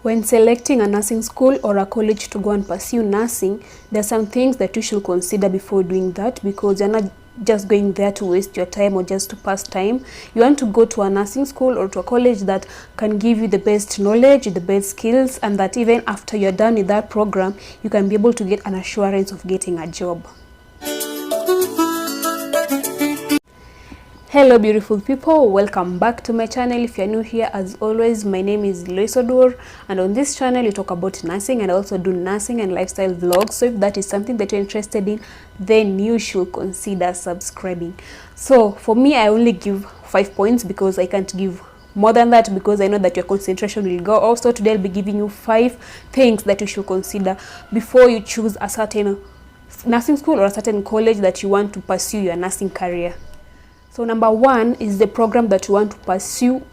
When selecting a nursing school or a college to go and pursue nursing, there are some things that you should consider before doing that, because you're not just going there to waste your time or just to pass time. You want to go to a nursing school or to a college that can give you the best knowledge, the best skills, and that even after you're done with that program, you can be able to get an assurance of getting a job. Hello beautiful people, welcome back to my channel. If you're new here, as always, my name is Lois Odur, and on this channel we talk about nursing and also do nursing and lifestyle vlogs. So if that is something that you're interested in, then you should consider subscribing. So for me, I only give 5 points because I can't give more than that, because I know that your concentration will go off. So today I'll be giving you 5 things that you should consider before you choose a certain nursing school or a certain college that you want to pursue your nursing career. So number 1 is the program that you want to pursue.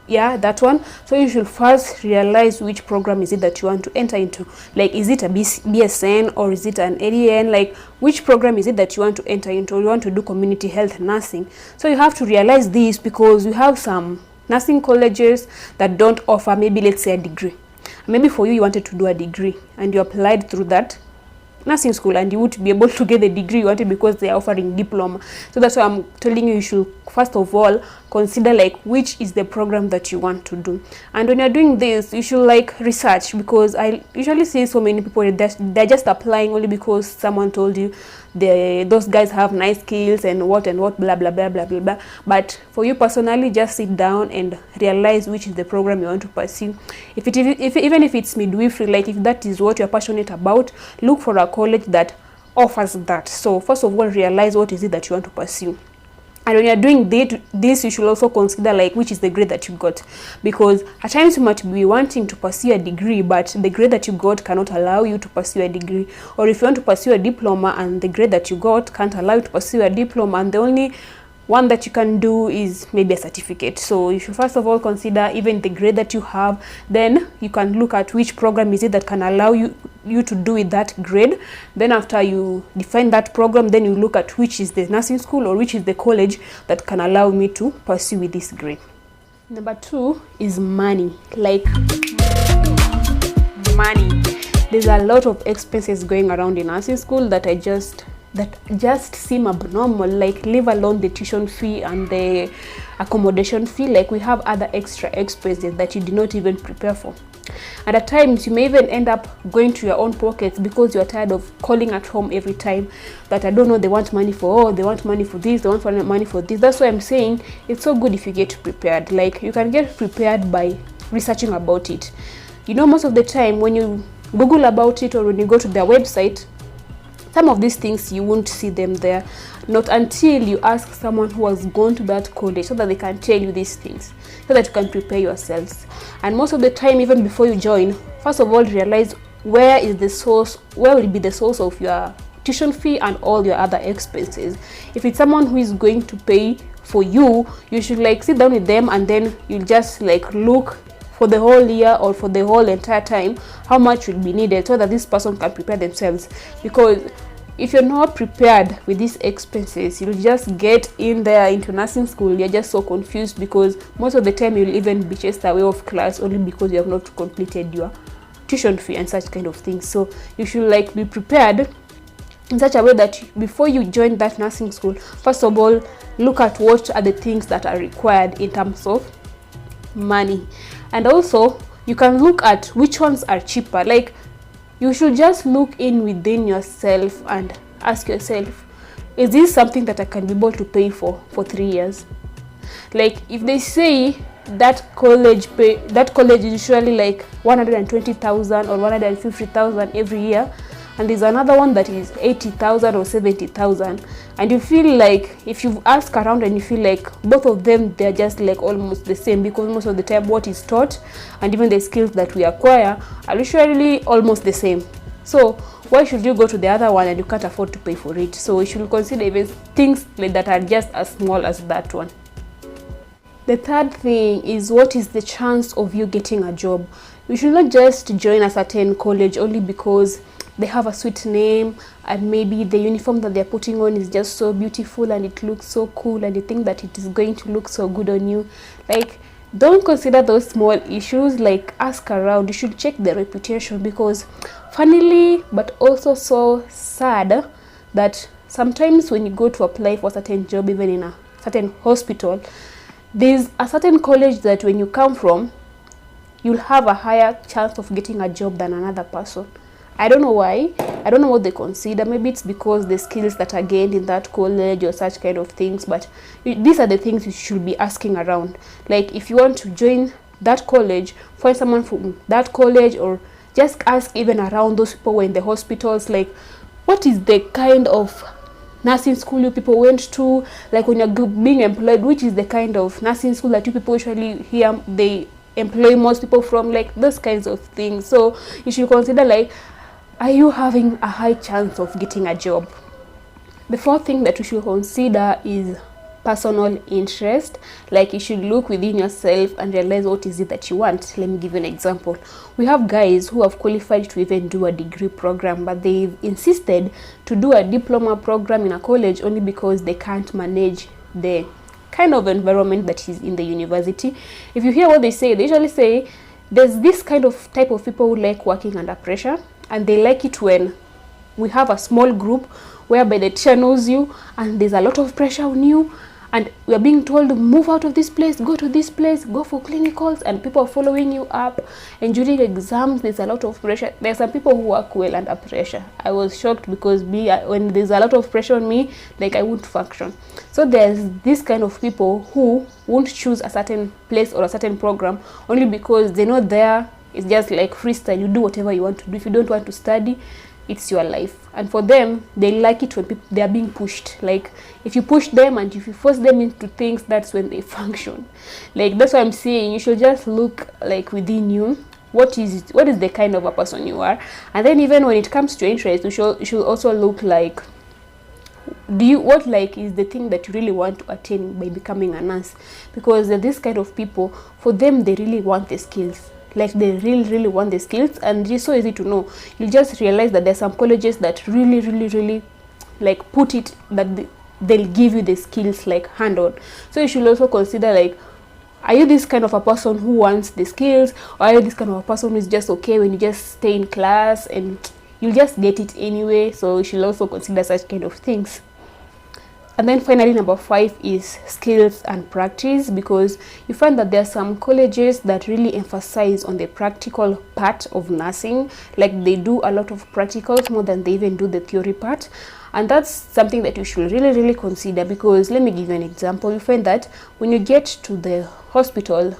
Yeah, that one. So you should first realize which program is it that you want to enter into. Like, is it a BSN or is it an ADN? Like, which program is it that you want to enter into? Or you want to do community health nursing? So you have to realize this, because you have some nursing colleges that don't offer, maybe let's say, a degree. Maybe for you, you wanted to do a degree and you applied through that nursing school and you would be able to get the degree you wanted because they are offering diploma. So that's why I'm telling you should first of all consider like which is the program that you want to do. And when you're doing this, you should like research, because I usually see so many people they're just applying only because someone told you those guys have nice skills and what blah blah blah blah blah blah. But for you personally, just sit down and realize which is the program you want to pursue. Even if it's midwifery, like if that is what you're passionate about, look for a college that offers that. So first of all, realize what is it that you want to pursue. And when you're doing this, you should also consider like which is the grade that you got, because at times you might be wanting to pursue a degree, but the grade that you got cannot allow you to pursue a degree. Or if you want to pursue a diploma and the grade that you got can't allow you to pursue a diploma, and the only one that you can do is maybe a certificate. So you should first of all consider even the grade that you have. Then you can look at which program is it that can allow you to do with that grade. Then after you define that program, then you look at which is the nursing school or which is the college that can allow me to pursue with this grade. Number 2 is money. Like money. There's a lot of expenses going around in nursing school that just seem abnormal, like leave alone the tuition fee and the accommodation fee. Like we have other extra expenses that you did not even prepare for, and at times you may even end up going to your own pockets because you are tired of calling at home every time that I don't know, they want money for they want money for this, they want money for this. That's why I'm saying it's so good if you get prepared. Like you can get prepared by researching about it. You know, most of the time when you Google about it or when you go to their website, some of these things you won't see them there, not until you ask someone who has gone to that college, so that they can tell you these things, so that you can prepare yourselves. And most of the time, even before you join, first of all realize where will be the source of your tuition fee and all your other expenses. If it's someone who is going to pay for you, you should like sit down with them, and then you just like look for the whole year or for the whole entire time how much will be needed, so that this person can prepare themselves. Because if you're not prepared with these expenses, you'll just get in there into nursing school, you're just so confused, because most of the time you'll even be chased away of class only because you have not completed your tuition fee and such kind of things. So you should like be prepared in such a way that before you join that nursing school, first of all look at what are the things that are required in terms of money. And also you can look at which ones are cheaper. Like you should just look in within yourself and ask yourself, is this something that I can be able to pay for 3 years? Like if they say that college is usually like 120,000 or 150,000 every year, and there's another one that is 80,000 or 70,000, and you feel like if you ask around and you feel like both of them, they're just like almost the same, because most of the time what is taught and even the skills that we acquire are usually almost the same. So why should you go to the other one and you can't afford to pay for it? So you should consider even things like that are just as small as that one. The third thing is, what is the chance of you getting a job? You should not just join a certain college only because they have a sweet name and maybe the uniform that they're putting on is just so beautiful and it looks so cool and you think that it is going to look so good on you. Like, don't consider those small issues. Like, ask around. You should check the reputation, because funnily but also so sad that sometimes when you go to apply for a certain job, even in a certain hospital, there's a certain college that when you come from, you'll have a higher chance of getting a job than another person. I don't know why. I don't know what they consider. Maybe it's because the skills that are gained in that college or such kind of things. But these are the things you should be asking around. Like, if you want to join that college, find someone from that college, or just ask even around those people who are in the hospitals. Like, what is the kind of nursing school you people went to? Like, when you're being employed, which is the kind of nursing school that you people usually hear they employ most people from? Like, those kinds of things. So you should consider, like, are you having a high chance of getting a job? The fourth thing that you should consider is personal interest. Like, you should look within yourself and realize what is it that you want. Let me give you an example. We have guys who have qualified to even do a degree program, but they've insisted to do a diploma program in a college only because they can't manage the kind of environment that is in the university. If you hear what they usually say there's this kind of type of people who like working under pressure, and they like it when we have a small group whereby the teacher knows you and there's a lot of pressure on you, and we are being told to move out of this place, go to this place, go for clinicals, and people are following you up. And during exams, there's a lot of pressure. There are some people who work well under pressure. I was shocked because when there's a lot of pressure on me, like, I won't function. So there's this kind of people who won't choose a certain place or a certain program only because they know there it's just like freestyle. You do whatever you want to do. If you don't want to study, it's your life. And for them, they like it when they are being pushed. Like, if you push them and if you force them into things, that's when they function. Like, that's what I'm saying. You should just look, like, within you. What is the kind of a person you are? And then even when it comes to interest, you should also look like, what is the thing that you really want to attain by becoming a nurse? Because this kind of people, for them, they really want the skills. Like, they really want the skills, and it's so easy to know. You just realize that there's some colleges that really like put it that they'll give you the skills like hand on. So you should also consider, like, are you this kind of a person who wants the skills, or are you this kind of a person who is just okay when you just stay in class and you'll just get it anyway? So you should also consider such kind of things. And then finally, number 5 is skills and practice, because you find that there are some colleges that really emphasize on the practical part of nursing. Like, they do a lot of practicals more than they even do the theory part. And that's something that you should really consider, because let me give you an example. You find that when you get to the hospital,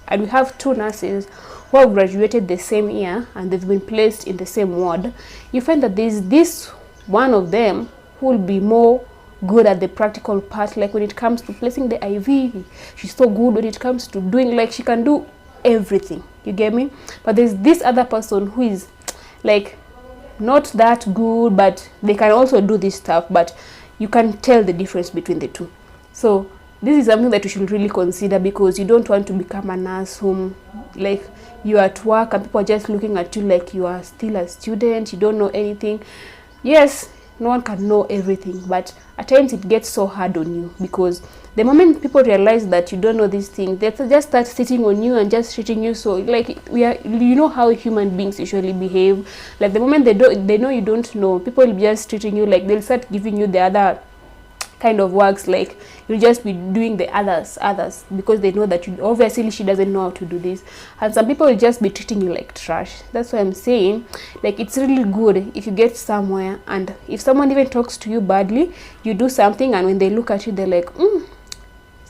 and we have 2 nurses who have graduated the same year and they've been placed in the same ward, you find that there's this one of them who will be more good at the practical part. Like, when it comes to placing the IV, she's so good. When it comes to doing, like, she can do everything, you get me? But there's this other person who is, like, not that good, but they can also do this stuff, but you can tell the difference between the two. So this is something that you should really consider, because you don't want to become a nurse whom, like, you're at work and people are just looking at you like you are still a student, you don't know anything. Yes, no one can know everything, but at times it gets so hard on you, because the moment people realize that you don't know these things, they just start sitting on you and just treating you. So, like, you know how human beings usually behave. Like, the moment they know you don't know, people will be just treating you like, they'll start giving you the other kind of works. Like, you'll just be doing the others because they know that obviously she doesn't know how to do this. And some people will just be treating you like trash. That's why I'm saying, like, it's really good if you get somewhere, and if someone even talks to you badly, you do something, and when they look at you, they're like,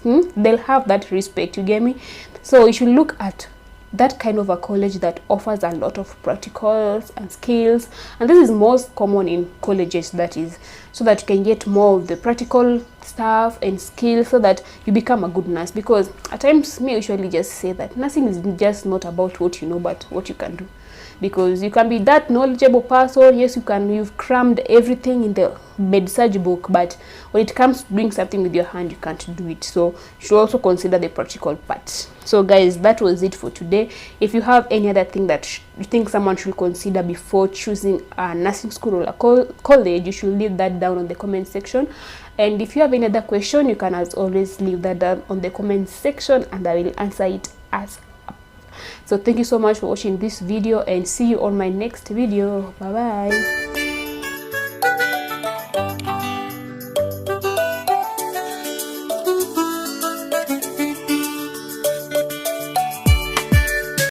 they'll have that respect, you get me? So you should look at that kind of a college that offers a lot of practicals and skills, and this is most common in colleges, that is, so that you can get more of the practical stuff and skills, so that you become a good nurse. Because at times, me usually just say that nursing is just not about what you know, but what you can do. because you can be that knowledgeable person. Yes, you've crammed everything in the med surg book, but when it comes to doing something with your hand, you can't do it. So you should also consider the practical part. So guys, that was it for today. If you have any other thing that you think someone should consider before choosing a nursing school or a college, you should leave that down on the comment section. And if you have any other question, you can as always leave that down on the comment section, and I will answer it as up. So thank you so much for watching this video, and see you on my next video. Bye bye.